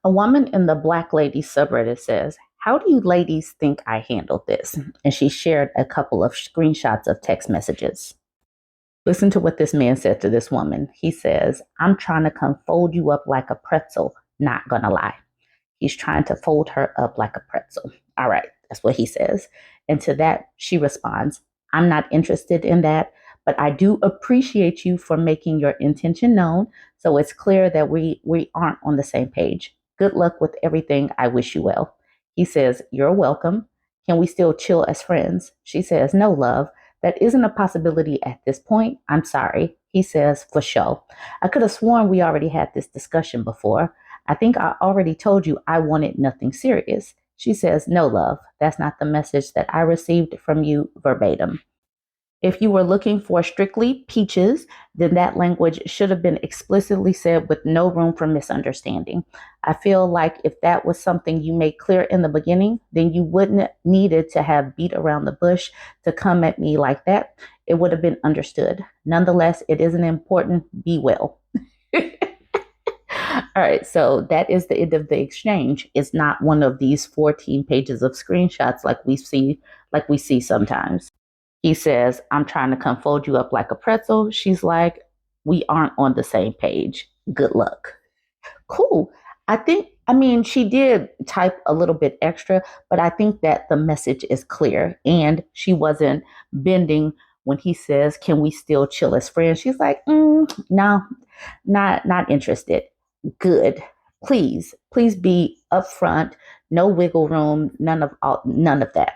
A woman in the Black Lady subreddit says, "How do you ladies think I handled this?" And she shared a couple of screenshots of text messages. Listen to what this man said to this woman. He says, "I'm trying to come fold you up like a pretzel, not gonna lie." He's trying to fold her up like a pretzel. All right, that's what he says. And to that, she responds, "I'm not interested in that, but I do appreciate you for making your intention known. So it's clear that we aren't on the same page. Good luck with everything. I wish you well." He says, "You're welcome. Can we still chill as friends?" She says, "No, love. That isn't a possibility at this point. I'm sorry." He says, "For sure. I could have sworn we already had this discussion before. I think I already told you I wanted nothing serious." She says, "No, love. That's not the message that I received from you verbatim. If you were looking for strictly peaches, then that language should have been explicitly said with no room for misunderstanding. I feel like if that was something you made clear in the beginning, then you wouldn't needed to have beat around the bush to come at me like that. It would have been understood. Nonetheless, it isn't important. Be well." All right, so that is the end of the exchange. It's not one of these 14 pages of screenshots like we see sometimes. He says, "I'm trying to come fold you up like a pretzel." She's like, "We aren't on the same page. Good luck." Cool. I mean, she did type a little bit extra, but I think that the message is clear and she wasn't bending when he says, "Can we still chill as friends?" She's like, "No, not interested." Good. Please be upfront. No wiggle room. None of that.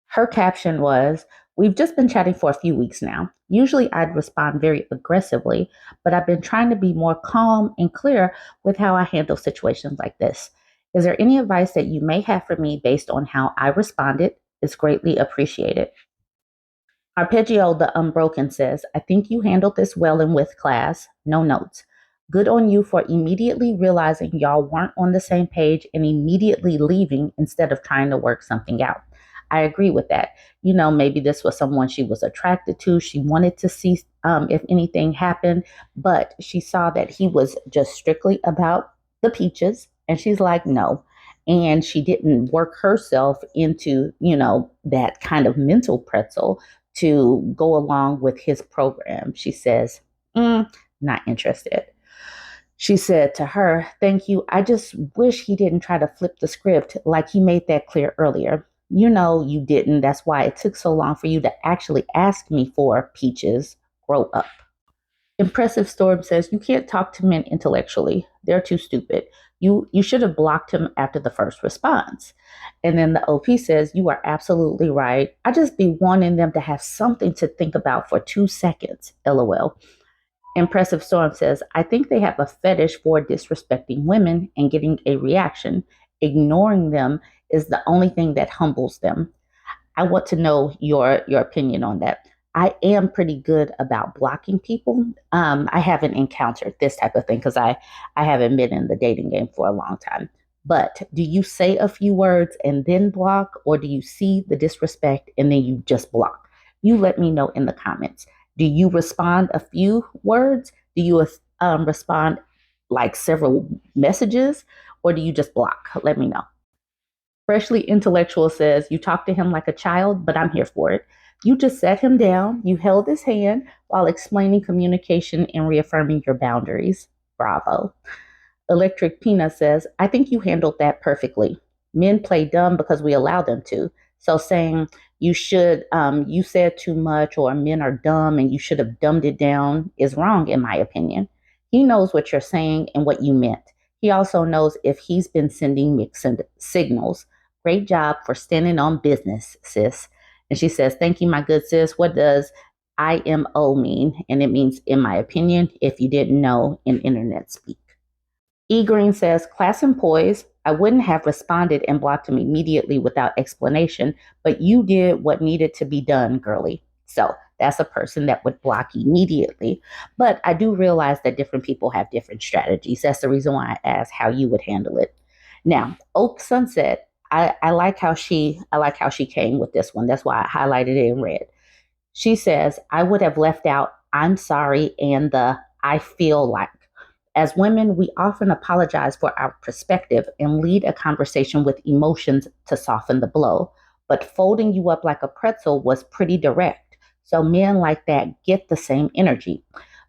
Her caption was, "We've just been chatting for a few weeks now. Usually I'd respond very aggressively, but I've been trying to be more calm and clear with how I handle situations like this. Is there any advice that you may have for me based on how I responded? It's greatly appreciated." Arpeggio the Unbroken says, "I think you handled this well and with class. No notes. Good on you for immediately realizing y'all weren't on the same page and immediately leaving instead of trying to work something out. I agree with that. Maybe this was someone she was attracted to. She wanted to see if anything happened, but she saw that he was just strictly about the peaches. And she's like, no. And she didn't work herself into, that kind of mental pretzel to go along with his program. She says, not interested. She said to her, "Thank you. I just wish he didn't try to flip the script like he made that clear earlier. You know you didn't. That's why it took so long for you to actually ask me for peaches. Grow up." Impressive Storm says, "You can't talk to men intellectually. They're too stupid. You should have blocked him after the first response." And then the OP says, "You are absolutely right. I just be wanting them to have something to think about for 2 seconds. LOL." Impressive Storm says, "I think they have a fetish for disrespecting women and getting a reaction. Ignoring them is the only thing that humbles them." I want to know your opinion on that. I am pretty good about blocking people. I haven't encountered this type of thing because I haven't been in the dating game for a long time. But do you say a few words and then block, or do you see the disrespect and then you just block? You let me know in the comments. Do you respond a few words? Do you respond like several messages, or do you just block? Let me know. Freshly Intellectual says, "You talk to him like a child, but I'm here for it. You just sat him down, you held his hand while explaining communication and reaffirming your boundaries. Bravo." Electric Peanut says, "I think you handled that perfectly. Men play dumb because we allow them to. So saying you said too much, or men are dumb and you should have dumbed it down is wrong, in my opinion. He knows what you're saying and what you meant. He also knows if he's been sending mixed signals. Great job for standing on business, sis." And she says, "Thank you, my good sis. What does IMO mean?" And it means, in my opinion, if you didn't know in internet speak. E. Green says, "Class and poise, I wouldn't have responded and blocked him immediately without explanation, but you did what needed to be done, girly." So that's a person that would block immediately. But I do realize that different people have different strategies. That's the reason why I asked how you would handle it. Now, Oak Sunset, I like how she came with this one. That's why I highlighted it in red. She says, "I would have left out 'I'm sorry' and the 'I feel like.' As women, we often apologize for our perspective and lead a conversation with emotions to soften the blow. But folding you up like a pretzel was pretty direct. So men like that get the same energy.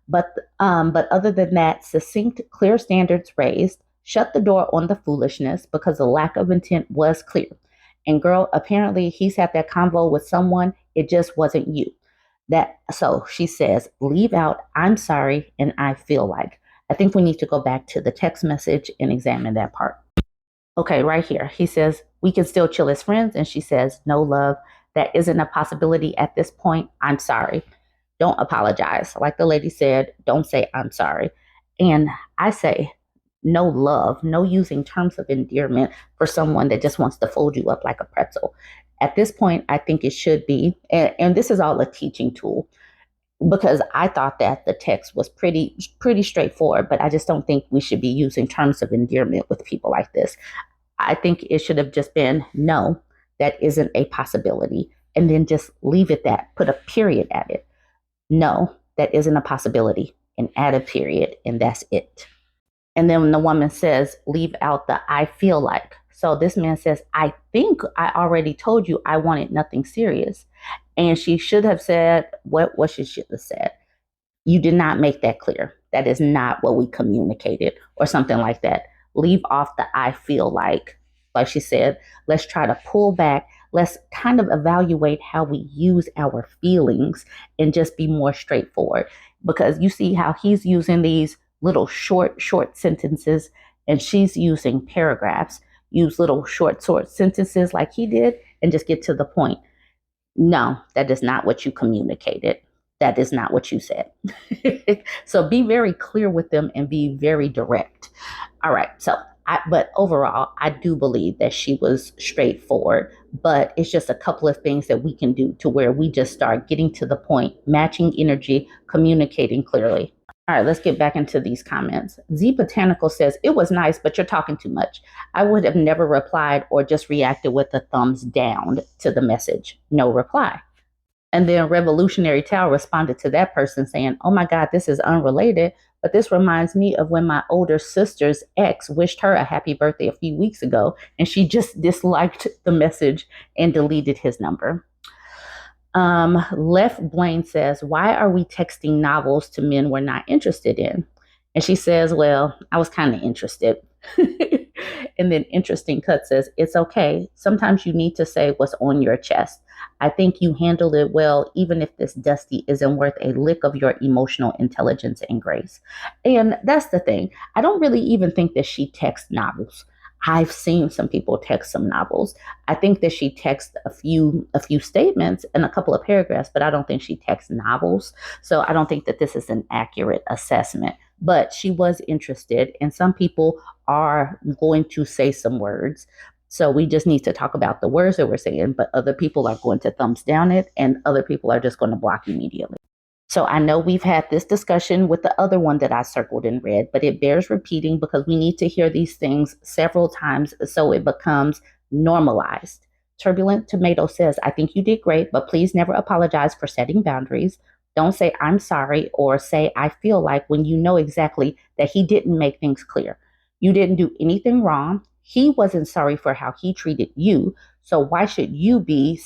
But other than that, succinct, clear standards raised, shut the door on the foolishness because the lack of intent was clear. And girl, apparently he's had that convo with someone. It just wasn't you. That so she says, leave out I'm sorry and I feel like. I think we need to go back to the text message and examine that part. Okay, right here. He says, we can still chill as friends. And she says, no love. That isn't a possibility at this point. I'm sorry. Don't apologize. Like the lady said, don't say I'm sorry. And I say, no love, no using terms of endearment for someone that just wants to fold you up like a pretzel. At this point, I think it should be, and this is all a teaching tool because I thought that the text was pretty straightforward, but I just don't think we should be using terms of endearment with people like this. I think it should have just been no, that isn't a possibility, and then just leave it that, put a period at it. No, that isn't a possibility, and add a period, and that's it. And then when the woman says, leave out the I feel like. So this man says, I think I already told you I wanted nothing serious. And she should have said what she should have said. You did not make that clear. That is not what we communicated, or something like that. Leave off the I feel like she said, let's try to pull back. Let's kind of evaluate how we use our feelings and just be more straightforward. Because you see how he's using these little short sentences and she's using paragraphs. Use little short sentences like he did and just get to the point. No, that is not what you communicated. That is not what you said. So be very clear with them and be very direct. All right. But overall, I do believe that she was straightforward, but it's just a couple of things that we can do to where we just start getting to the point, matching energy, communicating clearly. All right, let's get back into these comments. Z Botanical says, it was nice, but you're talking too much. I would have never replied or just reacted with a thumbs down to the message. No reply. And then Revolutionary Tao responded to that person saying, oh my God, this is unrelated, but this reminds me of when my older sister's ex wished her a happy birthday a few weeks ago, and she just disliked the message and deleted his number. Left Blaine says, why are we texting novels to men we're not interested in? And she says, well, I was kind of interested. And then Interesting Cut says, it's okay. Sometimes you need to say what's on your chest. I think you handled it well, even if this Dusty isn't worth a lick of your emotional intelligence and grace. And that's the thing. I don't really even think that she texts novels. I've seen some people text some novels. I think that she texts a few statements and a couple of paragraphs, but I don't think she texts novels. So I don't think that this is an accurate assessment. But she was interested, and some people are going to say some words. So we just need to talk about the words that we're saying, but other people are going to thumbs down it, and other people are just going to block immediately. So I know we've had this discussion with the other one that I circled in red, but it bears repeating because we need to hear these things several times so it becomes normalized. Turbulent Tomato says, I think you did great, but please never apologize for setting boundaries. Don't say I'm sorry or say I feel like when you know exactly that he didn't make things clear. You didn't do anything wrong. He wasn't sorry for how he treated you. So why should you be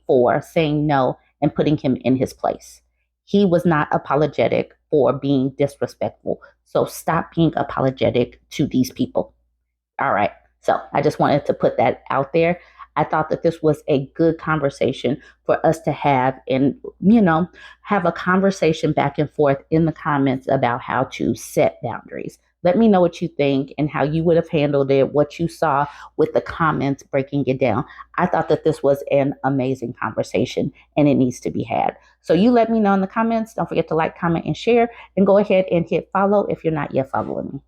for saying no and putting him in his place? He was not apologetic for being disrespectful. So stop being apologetic to these people. All right. So I just wanted to put that out there. I thought that this was a good conversation for us to have and, have a conversation back and forth in the comments about how to set boundaries. Let me know what you think and how you would have handled it, what you saw with the comments breaking it down. I thought that this was an amazing conversation and it needs to be had. So you let me know in the comments. Don't forget to like, comment, and share, and go ahead and hit follow if you're not yet following me.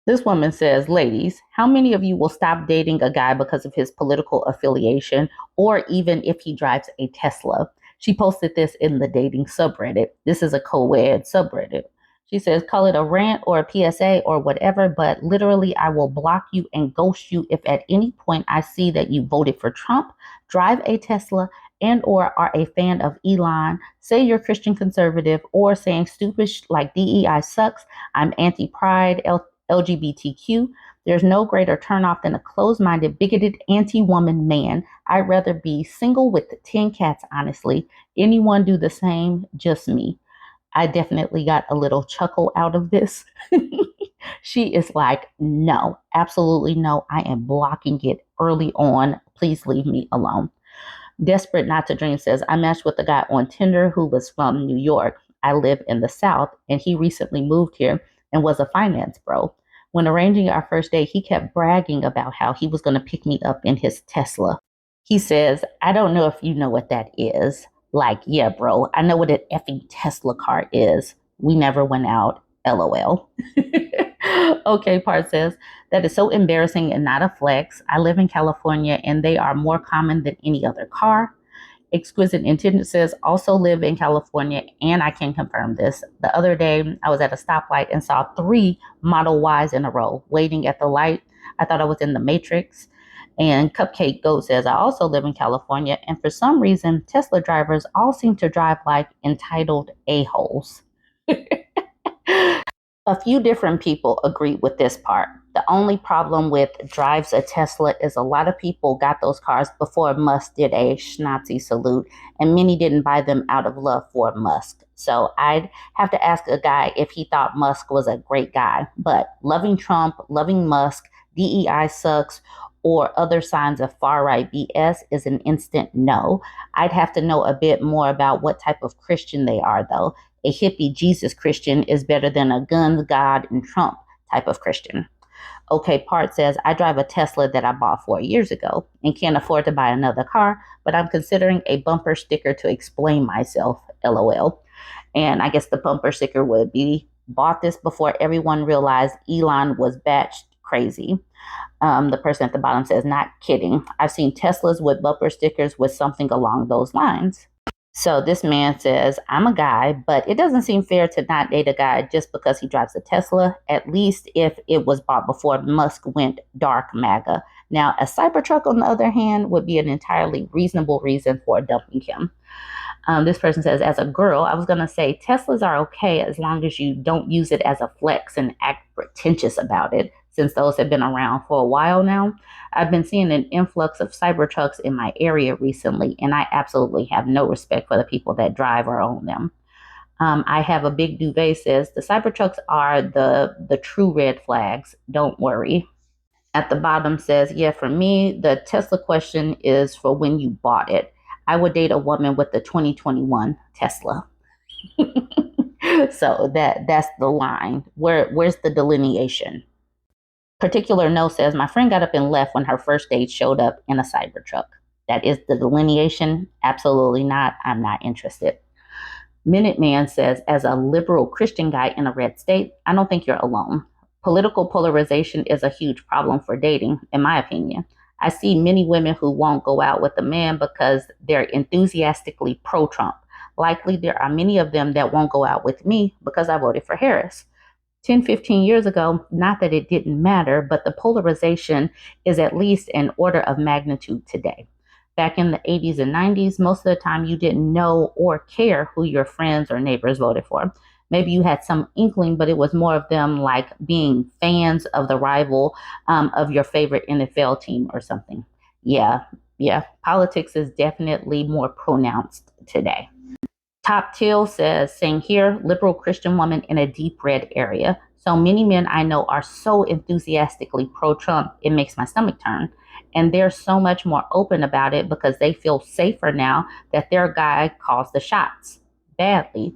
This woman says, ladies, how many of you will stop dating a guy because of his political affiliation or even if he drives a Tesla? She posted this in the dating subreddit. This is a co-ed subreddit. She says, call it a rant or a PSA or whatever, but literally I will block you and ghost you if at any point I see that you voted for Trump, drive a Tesla, and or are a fan of Elon, say you're Christian conservative, or saying stupid like DEI sucks, I'm anti-pride, LGBTQ, there's no greater turnoff than a closed-minded, bigoted, anti-woman man. I'd rather be single with 10 cats, honestly. Anyone do the same? Just me. I definitely got a little chuckle out of this. She is like, no, absolutely no. I am blocking it early on. Please leave me alone. Desperate Not to Dream says, I matched with a guy on Tinder who was from New York. I live in the South, and he recently moved here and was a finance bro. When arranging our first date, he kept bragging about how he was going to pick me up in his Tesla. He says, I don't know if you know what that is. Like, yeah, bro, I know what an effing Tesla car is. We never went out. LOL. Okay, Part says, that is so embarrassing and not a flex. I live in California and they are more common than any other car. Exquisite Intent says, also live in California, and I can confirm this. The other day, I was at a stoplight and saw 3 Model Ys in a row waiting at the light. I thought I was in the Matrix. And Cupcake Goat says, I also live in California, and for some reason, Tesla drivers all seem to drive like entitled a-holes. A few different people agree with this part. The only problem with drives a Tesla is a lot of people got those cars before Musk did a schnazi salute, and many didn't buy them out of love for Musk. So I'd have to ask a guy if he thought Musk was a great guy. But loving Trump, loving Musk, DEI sucks, or other signs of far-right BS is an instant no. I'd have to know a bit more about what type of Christian they are, though. A hippie Jesus Christian is better than a guns, God, and Trump type of Christian. Okay, Part says, I drive a Tesla that I bought 4 years ago and can't afford to buy another car, but I'm considering a bumper sticker to explain myself, LOL. And I guess the bumper sticker would be, bought this before everyone realized Elon was batshit crazy. The person at the bottom says, not kidding. I've seen Teslas with bumper stickers with something along those lines. So this man says, I'm a guy, but it doesn't seem fair to not date a guy just because he drives a Tesla, at least if it was bought before Musk went dark MAGA. Now, a Cybertruck, on the other hand, would be an entirely reasonable reason for dumping him. This person says, as a girl, I was going to say Teslas are okay as long as you don't use it as a flex and act pretentious about it, since those have been around for a while now. I've been seeing an influx of Cybertrucks in my area recently, and I absolutely have no respect for the people that drive or own them. I have a big duvet says, the Cybertrucks are the true red flags. Don't worry. At the bottom says, yeah, for me, the Tesla question is for when you bought it. I would date a woman with the 2021 Tesla. So that's the line. Where's the delineation? Particular note says, my friend got up and left when her first date showed up in a Cybertruck. That is the delineation? Absolutely not. I'm not interested. Minuteman says, as a liberal Christian guy in a red state, I don't think you're alone. Political polarization is a huge problem for dating, in my opinion. I see many women who won't go out with a man because they're enthusiastically pro-Trump. Likely there are many of them that won't go out with me because I voted for Harris. 10, 15 years ago, not that it didn't matter, but the polarization is at least an order of magnitude today. Back in the 80s and 90s, most of the time you didn't know or care who your friends or neighbors voted for. Maybe you had some inkling, but it was more of them like being fans of the rival of your favorite NFL team or something. Yeah. Politics is definitely more pronounced today. Top Till says, same here, liberal Christian woman in a deep red area. So many men I know are so enthusiastically pro-Trump, it makes my stomach turn. And they're so much more open about it because they feel safer now that their guy calls the shots badly.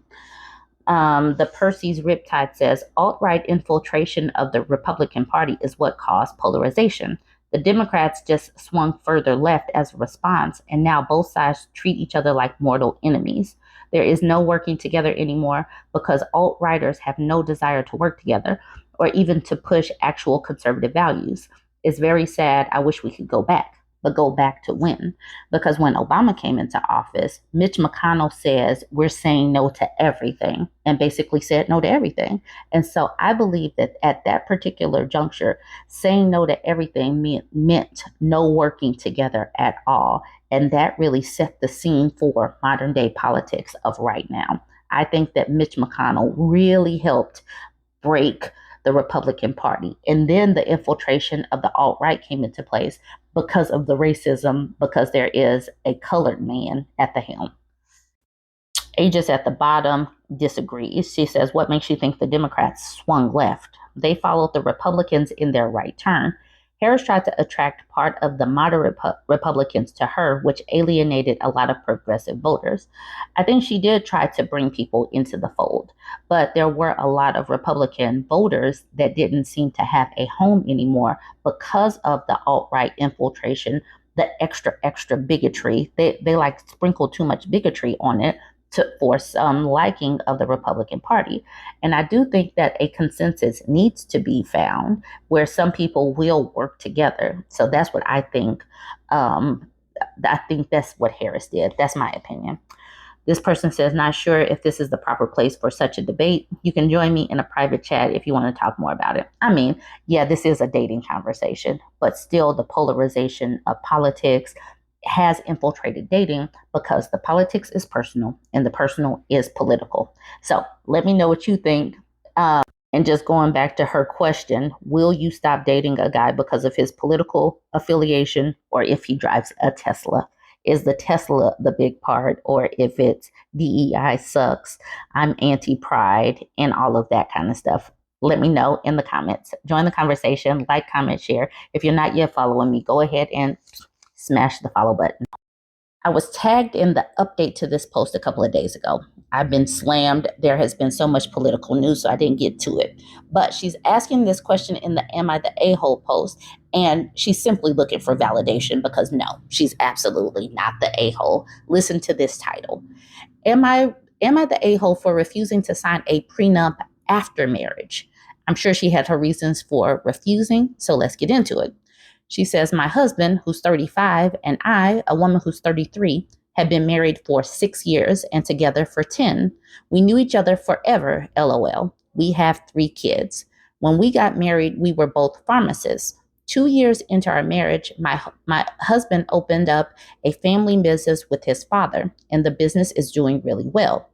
The Percy's Riptide says, alt-right infiltration of the Republican Party is what caused polarization. The Democrats just swung further left as a response, and now both sides treat each other like mortal enemies. There is no working together anymore because alt-righters have no desire to work together or even to push actual conservative values. It's very sad. I wish we could go back. but go back to when. Because when Obama came into office, Mitch McConnell says we're saying no to everything and basically said no to everything. And so I believe that at that particular juncture, saying no to everything meant no working together at all. And that really set the scene for modern day politics of right now. I think that Mitch McConnell really helped break the Republican Party. And then the infiltration of the alt right came into place because of the racism, because there is a colored man at the helm. Aegis at the bottom disagrees. She says, what makes you think the Democrats swung left? They followed the Republicans in their right turn. Harris tried to attract part of the moderate Republicans to her, which alienated a lot of progressive voters. I think she did try to bring people into the fold, but there were a lot of Republican voters that didn't seem to have a home anymore because of the alt-right infiltration, the extra bigotry. They like sprinkled too much bigotry on it for some liking of the Republican Party. And I do think that a consensus needs to be found where some people will work together. So that's what I think. I think that's what Harris did. That's my opinion. This person says, not sure if this is the proper place for such a debate. You can join me in a private chat if you want to talk more about it. I mean, yeah, this is a dating conversation, but still the polarization of politics has infiltrated dating because the politics is personal and the personal is political. So let me know what you think. And just going back to her question, will you stop dating a guy because of his political affiliation or if he drives a Tesla? Is the Tesla the big part, or if it's DEI sucks, I'm anti-pride, and all of that kind of stuff? Let me know in the comments. Join the conversation, like, comment, share. If you're not yet following me, go ahead and smash the follow button. I was tagged in the update to this post a couple of days ago. I've been slammed. There has been so much political news, so I didn't get to it. But she's asking this question in the Am I the A-hole post, and she's simply looking for validation because no, she's absolutely not the a-hole. Listen to this title. Am I the a-hole for refusing to sign a prenup after marriage? I'm sure she had her reasons for refusing, so let's get into it. She says, my husband, who's 35, and I, a woman who's 33, have been married for 6 years and together for 10. We knew each other forever, LOL. We have 3 kids. When we got married, we were both pharmacists. 2 years into our marriage, my husband opened up a family business with his father, and the business is doing really well.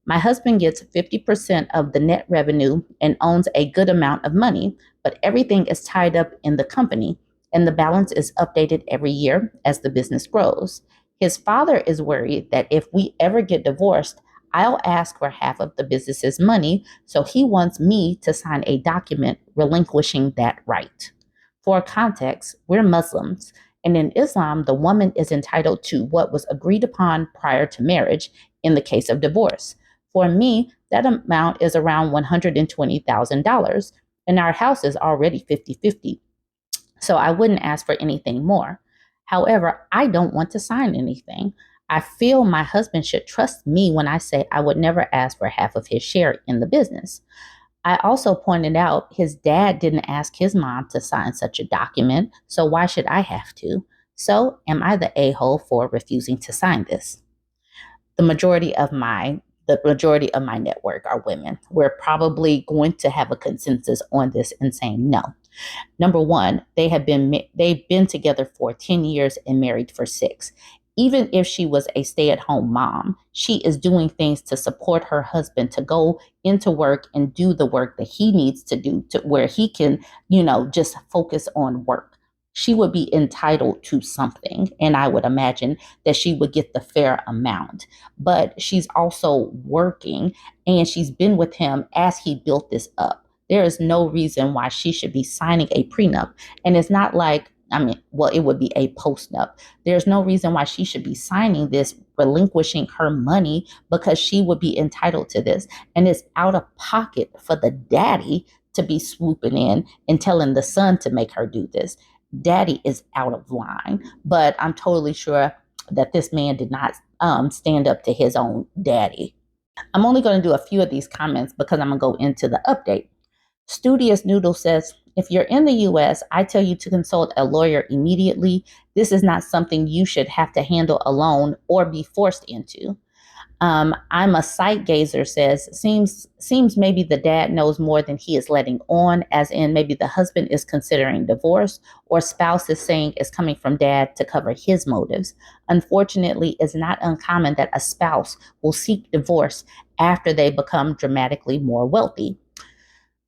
My husband gets 50% of the net revenue and owns a good amount of money, but everything is tied up in the company, and the balance is updated every year as the business grows. His father is worried that if we ever get divorced, I'll ask for half of the business's money, so he wants me to sign a document relinquishing that right. For context, we're Muslims, and in Islam, the woman is entitled to what was agreed upon prior to marriage in the case of divorce. For me, that amount is around $120,000, and our house is already 50-50. So I wouldn't ask for anything more. However, I don't want to sign anything. I feel my husband should trust me when I say I would never ask for half of his share in the business. I also pointed out his dad didn't ask his mom to sign such a document, so why should I have to? So am I the a-hole for refusing to sign this? The majority of my network are women. We're probably going to have a consensus on this and saying no. Number one, they've been together for 10 years and married for 6. Even if she was a stay-at-home mom, she is doing things to support her husband to go into work and do the work that he needs to do to where he can, just focus on work. She would be entitled to something, and I would imagine that she would get the fair amount. But she's also working, and she's been with him as he built this up. There is no reason why she should be signing a prenup. And it's not like, it would be a postnup. There's no reason why she should be signing this, relinquishing her money, because she would be entitled to this. And it's out of pocket for the daddy to be swooping in and telling the son to make her do this. Daddy is out of line. But I'm totally sure that this man did not stand up to his own daddy. I'm only going to do a few of these comments because I'm going to go into the update. Studious Noodle says, If you're in the US, I tell you to consult a lawyer immediately. This is not something you should have to handle alone or be forced into. I'm a sight gazer says seems maybe the dad knows more than he is letting on, as in maybe the husband is considering divorce or spouse is saying it's coming from dad to cover his motives. Unfortunately, it's not uncommon that a spouse will seek divorce after they become dramatically more wealthy.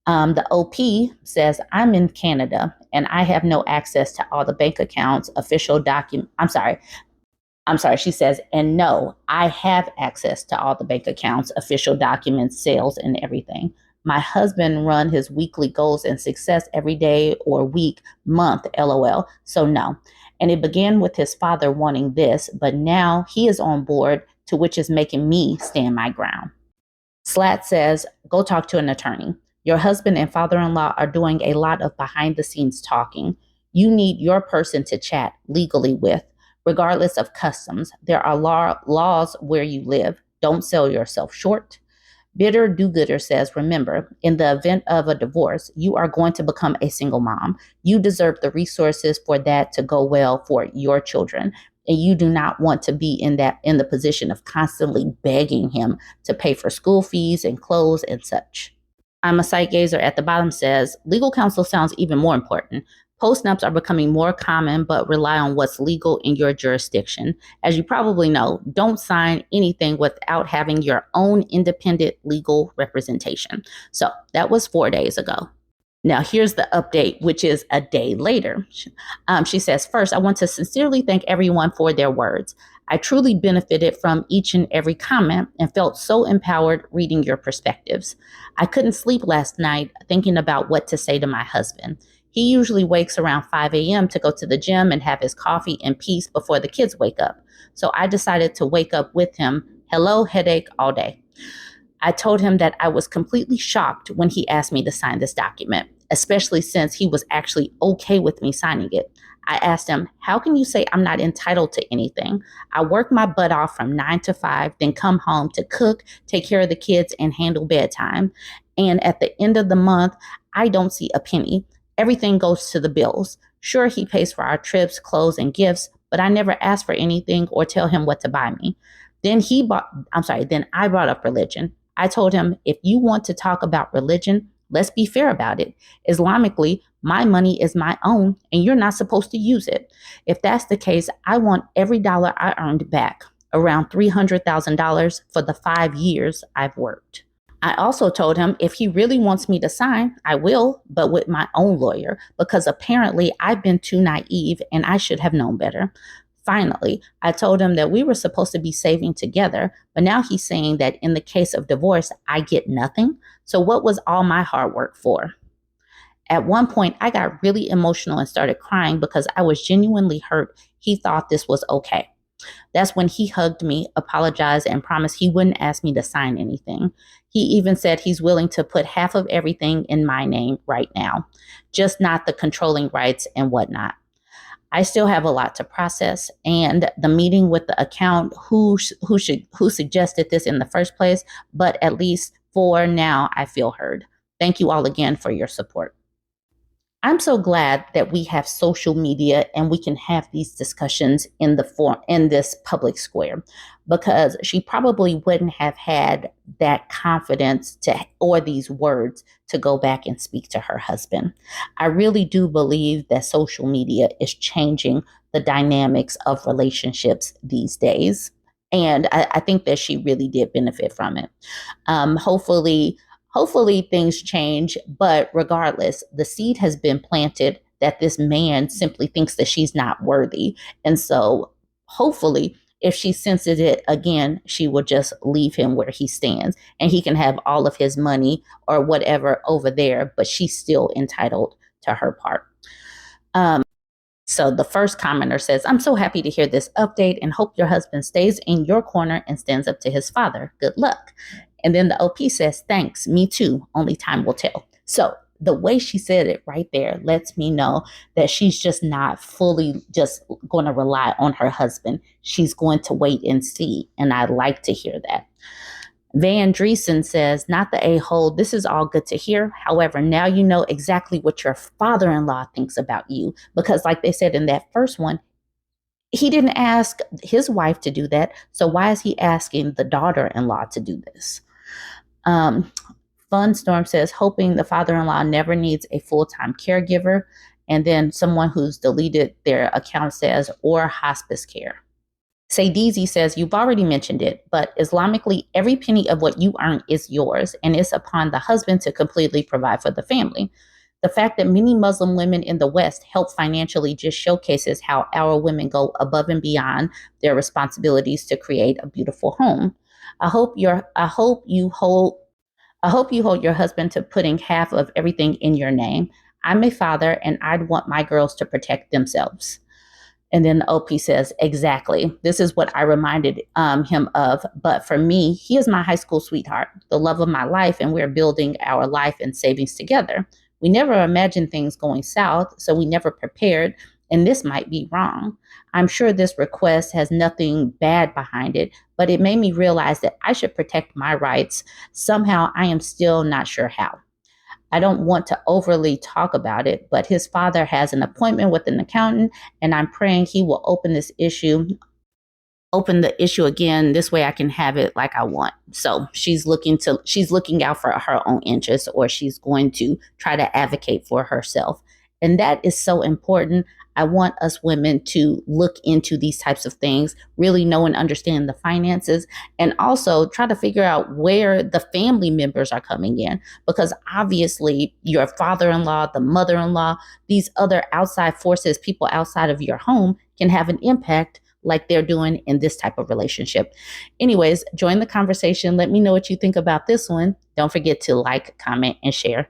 The OP says, I'm in Canada and I have no access to all the bank accounts, official document. I'm sorry, she says, and no, I have access to all the bank accounts, official documents, sales, and everything. My husband run his weekly goals and success every day or week, month, LOL. So no. And it began with his father wanting this, but now he is on board, to which is making me stand my ground. Slat says, go talk to an attorney. Your husband and father-in-law are doing a lot of behind the scenes talking. You need your person to chat legally with, regardless of customs. There are laws where you live. Don't sell yourself short. Bitter do-gooder says, remember, in the event of a divorce, you are going to become a single mom. You deserve the resources for that to go well for your children. And you do not want to be in the position of constantly begging him to pay for school fees and clothes and such. I'm a sight gazer at the bottom says, legal counsel sounds even more important. Postnups are becoming more common, but rely on what's legal in your jurisdiction. As you probably know, don't sign anything without having your own independent legal representation. So that was 4 days ago. Now, here's the update, which is a day later. She says, first, I want to sincerely thank everyone for their words. I truly benefited from each and every comment and felt so empowered reading your perspectives. I couldn't sleep last night thinking about what to say to my husband. He usually wakes around 5 a.m. to go to the gym and have his coffee in peace before the kids wake up. So I decided to wake up with him. Hello, headache all day. I told him that I was completely shocked when he asked me to sign this document, especially since he was actually okay with me signing it. I asked him, how can you say I'm not entitled to anything? I work my butt off from 9 to 5, then come home to cook, take care of the kids, and handle bedtime. And at the end of the month, I don't see a penny. Everything goes to the bills. Sure, he pays for our trips, clothes, and gifts, but I never ask for anything or tell him what to buy me. Then I brought up religion. I told him, if you want to talk about religion, let's be fair about it. Islamically, my money is my own and you're not supposed to use it. If that's the case, I want every dollar I earned back, around $300,000 for the 5 years I've worked. I also told him if he really wants me to sign, I will, but with my own lawyer, because apparently I've been too naive and I should have known better. Finally, I told him that we were supposed to be saving together, but now he's saying that in the case of divorce, I get nothing. So what was all my hard work for? At one point, I got really emotional and started crying because I was genuinely hurt. He thought this was okay. That's when he hugged me, apologized, and promised he wouldn't ask me to sign anything. He even said he's willing to put half of everything in my name right now, just not the controlling rights and whatnot. I still have a lot to process, and the meeting with the account who suggested this in the first place, but at least for now, I feel heard. Thank you all again for your support. I'm so glad that we have social media and we can have these discussions in this public square, because she probably wouldn't have had that confidence or these words to go back and speak to her husband. I really do believe that social media is changing the dynamics of relationships these days. And I think that she really did benefit from it. Hopefully things change, but regardless, the seed has been planted that this man simply thinks that she's not worthy. And so hopefully, if she senses it again, she will just leave him where he stands and he can have all of his money or whatever over there, but she's still entitled to her part. So the first commenter says, I'm so happy to hear this update and hope your husband stays in your corner and stands up to his father. Good luck. And then the OP says, thanks, me too. Only time will tell. So the way she said it right there lets me know that she's just not fully just going to rely on her husband. She's going to wait and see. And I like to hear that. Van Dreesen says, not the a-hole. This is all good to hear. However, now you know exactly what your father-in-law thinks about you. Because like they said in that first one, he didn't ask his wife to do that. So why is he asking the daughter-in-law to do this? Fun Storm says, hoping the father-in-law never needs a full-time caregiver. And then someone who's deleted their account says, or hospice care. Saydizi says, you've already mentioned it, but Islamically, every penny of what you earn is yours, and it's upon the husband to completely provide for the family. The fact that many Muslim women in the West help financially just showcases how our women go above and beyond their responsibilities to create a beautiful home. I hope you hold your husband to putting half of everything in your name. I'm a father, and I'd want my girls to protect themselves. And then the OP says, exactly. This is what I reminded him of. But for me, he is my high school sweetheart, the love of my life, and we're building our life and savings together. We never imagined things going south, so we never prepared, and this might be wrong. I'm sure this request has nothing bad behind it, but it made me realize that I should protect my rights. Somehow, I am still not sure how. I don't want to overly talk about it, but his father has an appointment with an accountant, and I'm praying he will open the issue again. This way I can have it like I want. So she's looking out for her own interests, or she's going to try to advocate for herself. And that is so important. I want us women to look into these types of things, really know and understand the finances, and also try to figure out where the family members are coming in. Because obviously your father-in-law, the mother-in-law, these other outside forces, people outside of your home can have an impact like they're doing in this type of relationship. Anyways, join the conversation. Let me know what you think about this one. Don't forget to like, comment, and share.